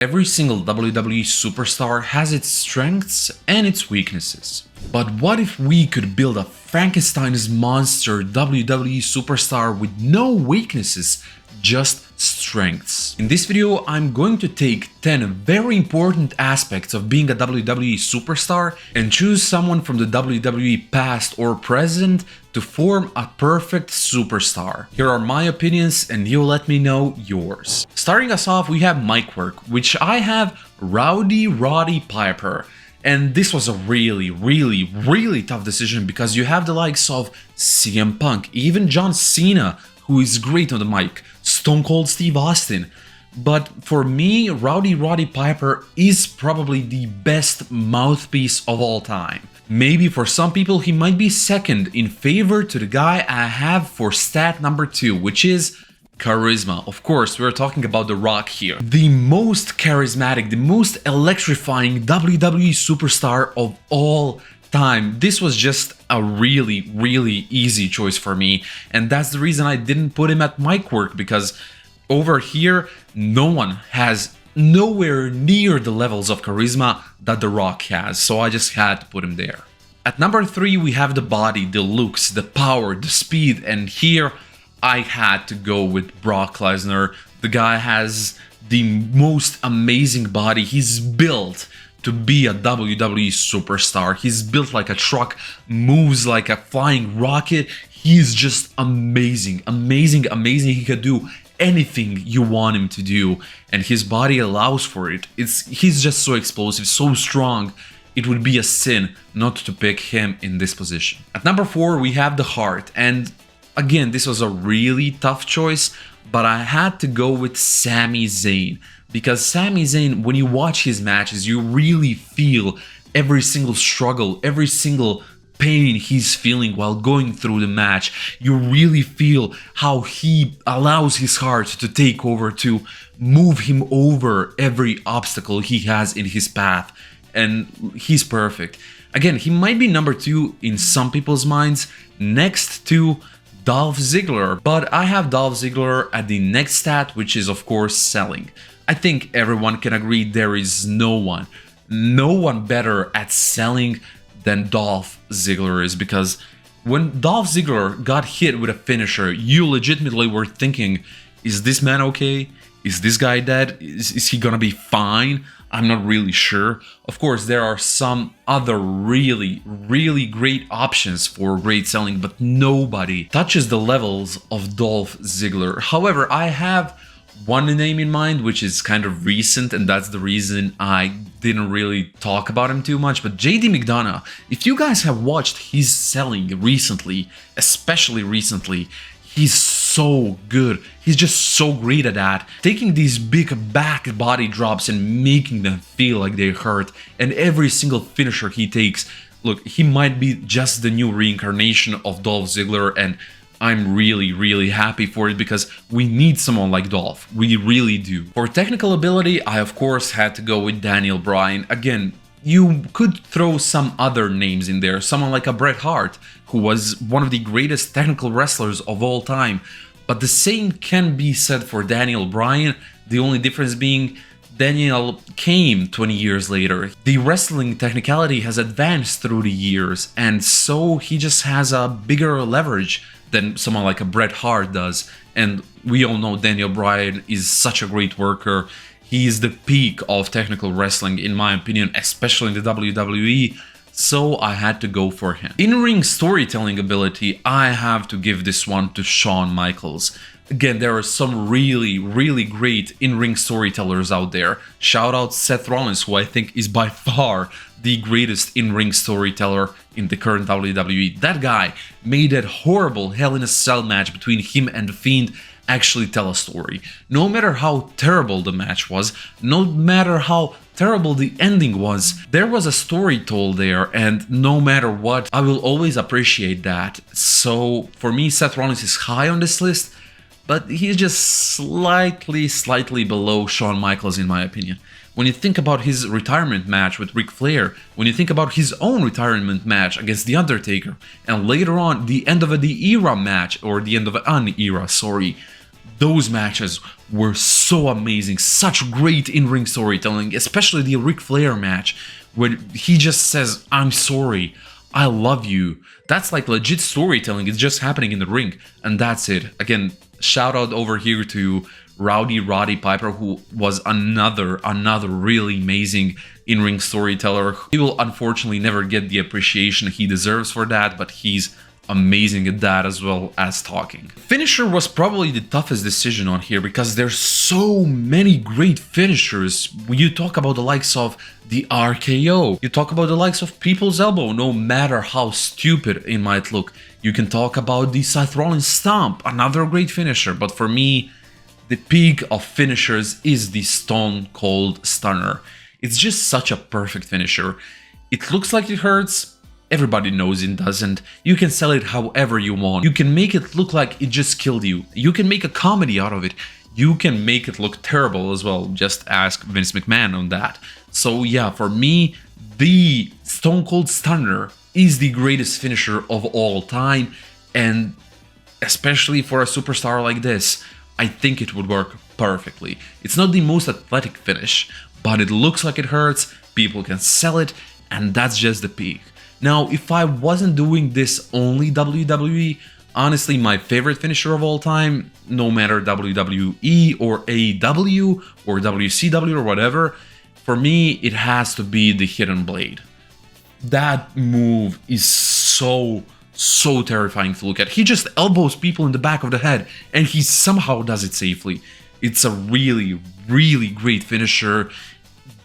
Every single WWE superstar has its strengths and its weaknesses. But what if we could build a Frankenstein's monster WWE superstar with no weaknesses, just strengths? In this video, I'm going to take 10 very important aspects of being a WWE superstar and choose someone from the WWE past or present to form a perfect superstar. Here are my opinions and you let me know yours. Starting us off, we have mic work, which I have Roddy Piper. And this was a really tough decision because you have the likes of CM Punk, even John Cena, who is great on the mic, Stone Cold Steve Austin. But for me, Roddy Piper is probably the best mouthpiece of all time. Maybe for some people he might be second in favor to the guy I have for stat number 2, which is charisma. Of course, we're talking about The Rock here. The most charismatic, the most electrifying WWE superstar of all time. This was just a really easy choice for me, and that's the reason I didn't put him at mic work, because over here no one has nowhere near the levels of charisma that The Rock has, so I just had to put him there. At number 3 we have the body, the looks, the power, the speed, and here I had to go with Brock Lesnar. The guy has the most amazing body. He's built to be a WWE superstar. He's built like a truck, moves like a flying rocket. He's just amazing. He could do anything you want him to do, and his body allows for it. He's just so explosive, so strong. It would be a sin not to pick him in this position. At number 4 we have the heart, and again, this was a really tough choice, but I had to go with Sami Zayn. Because Sami Zayn, when you watch his matches, you really feel every single struggle, every single pain he's feeling while going through the match. You really feel how he allows his heart to take over, to move him over every obstacle he has in his path. And he's perfect. Again, he might be number 2 in some people's minds, next to Dolph Ziggler, but I have Dolph Ziggler at the next stat, which is of course selling. I think everyone can agree there is no one better at selling than Dolph Ziggler is, because when Dolph Ziggler got hit with a finisher, you legitimately were thinking, is this man okay? Is this guy dead? Is he gonna be fine? I'm not really sure. Of course, there are some other really great options for great selling, but nobody touches the levels of Dolph Ziggler. However, I have one name in mind, which is kind of recent, and that's the reason I didn't really talk about him too much, but JD McDonough. If you guys have watched his selling recently, especially recently, he's so good. He's just so great at that. Taking these big back body drops and making them feel like they hurt. And every single finisher he takes, look, he might be just the new reincarnation of Dolph Ziggler, and I'm really happy for it, because we need someone like Dolph. We really do. For technical ability, I of course had to go with Daniel Bryan. Again, you could throw some other names in there, someone like a Bret Hart, who was one of the greatest technical wrestlers of all time. But the same can be said for Daniel Bryan, the only difference being Daniel came 20 years later. The wrestling technicality has advanced through the years, and so he just has a bigger leverage than someone like a Bret Hart does. And we all know Daniel Bryan is such a great worker. He is the peak of technical wrestling, in my opinion, especially in the WWE, so I had to go for him. In-ring storytelling ability, I have to give this one to Shawn Michaels. Again, there are some really great in-ring storytellers out there. Shout out Seth Rollins, who I think is by far the greatest in-ring storyteller in the current WWE. That guy made that horrible Hell in a Cell match between him and The Fiend actually tell a story. No matter how terrible the match was, no matter how terrible the ending was, there was a story told there, and no matter what, I will always appreciate that. So for me, Seth Rollins is high on this list, but he's just slightly below Shawn Michaels in my opinion. When you think about his retirement match with Ric Flair, when you think about his own retirement match against The Undertaker, and later on the end of the era match, or the end of an era, sorry, those matches were so amazing, such great in-ring storytelling, especially the Ric Flair match, where he just says, "I'm sorry, I love you." That's like legit storytelling, it's just happening in the ring, and that's it. Again, shout out over here to Roddy Piper, who was another really amazing in-ring storyteller. He will unfortunately never get the appreciation he deserves for that, but he's amazing at that as well as talking. Finisher was probably the toughest decision on here because there's so many great finishers. You talk about the likes of the RKO, you talk about the likes of People's Elbow, no matter how stupid it might look. You can talk about the Seth Rollins Stomp, another great finisher, but for me, the peak of finishers is the Stone Cold Stunner. It's just such a perfect finisher. It looks like it hurts. Everybody knows it doesn't. You can sell it however you want. You can make it look like it just killed you. You can make a comedy out of it. You can make it look terrible as well. Just ask Vince McMahon on that. So yeah, for me, the Stone Cold Stunner is the greatest finisher of all time. And especially for a superstar like this, I think it would work perfectly. It's not the most athletic finish, but it looks like it hurts, people can sell it, and that's just the peak. Now, if I wasn't doing this only WWE, honestly, my favorite finisher of all time, no matter WWE or AEW or WCW or whatever, for me, it has to be the Hidden Blade. That move is so terrifying to look at. He just elbows people in the back of the head and he somehow does it safely. It's a really great finisher.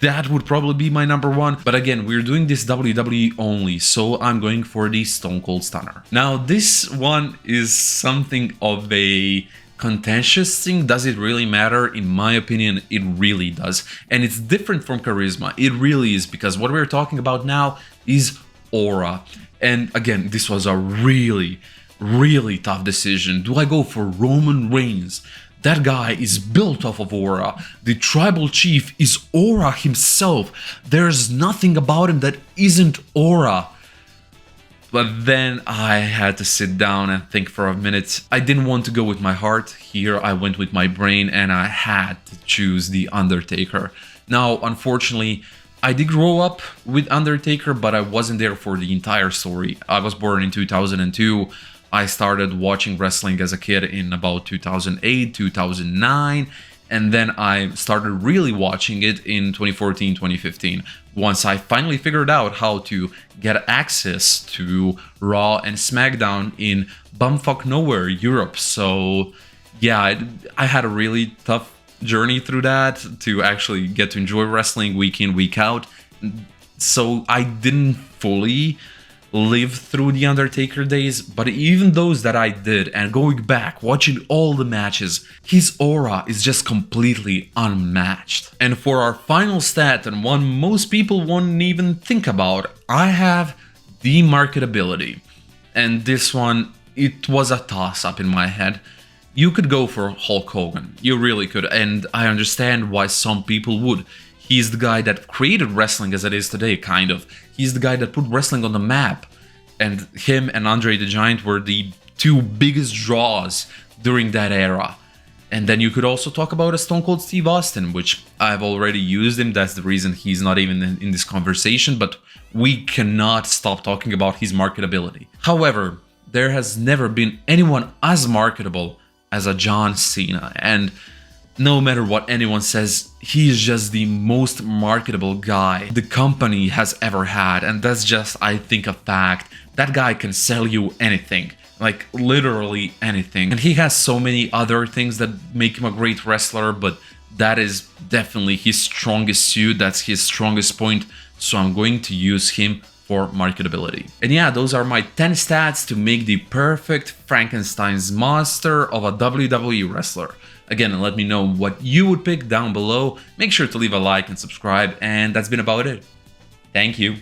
That would probably be my number one, but again, we're doing this WWE only, so I'm going for the Stone Cold Stunner. Now, this one is something of a contentious thing. Does it really matter? In my opinion, it really does. And it's different from charisma. It really is, because what we're talking about now is aura. And again, this was a really tough decision. Do I go for Roman Reigns? That guy is built off of aura. The tribal chief is aura himself. There's nothing about him that isn't aura. But then I had to sit down and think for a minute. I didn't want to go with my heart here. I went with my brain and I had to choose The Undertaker. Now, unfortunately, I did grow up with Undertaker, but I wasn't there for the entire story. I was born in 2002. I started watching wrestling as a kid in about 2008, 2009, and then I started really watching it in 2014, 2015. Once I finally figured out how to get access to Raw and SmackDown in bumfuck nowhere, Europe. So yeah, I had a really tough journey through that to actually get to enjoy wrestling week in, week out. So I didn't fully live through the Undertaker days, but even those that I did, and going back, watching all the matches, his aura is just completely unmatched. And for our final stat, and one most people won't even think about, I have the marketability. And this one, it was a toss-up in my head. You could go for Hulk Hogan, you really could, and I understand why some people would. He's the guy that created wrestling as it is today, kind of. He's the guy that put wrestling on the map. And him and Andre the Giant were the two biggest draws during that era. And then you could also talk about a Stone Cold Steve Austin, which I've already used him. That's the reason he's not even in this conversation, but we cannot stop talking about his marketability. However, there has never been anyone as marketable as a John Cena. And no matter what anyone says, he is just the most marketable guy the company has ever had. And that's just, I think, a fact. That guy can sell you anything. Like, literally anything. And he has so many other things that make him a great wrestler, but that is definitely his strongest suit. That's his strongest point. So I'm going to use him for marketability. And yeah, those are my 10 stats to make the perfect Frankenstein's monster of a WWE wrestler. Again, let me know what you would pick down below. Make sure to leave a like and subscribe, and that's been about it. Thank you.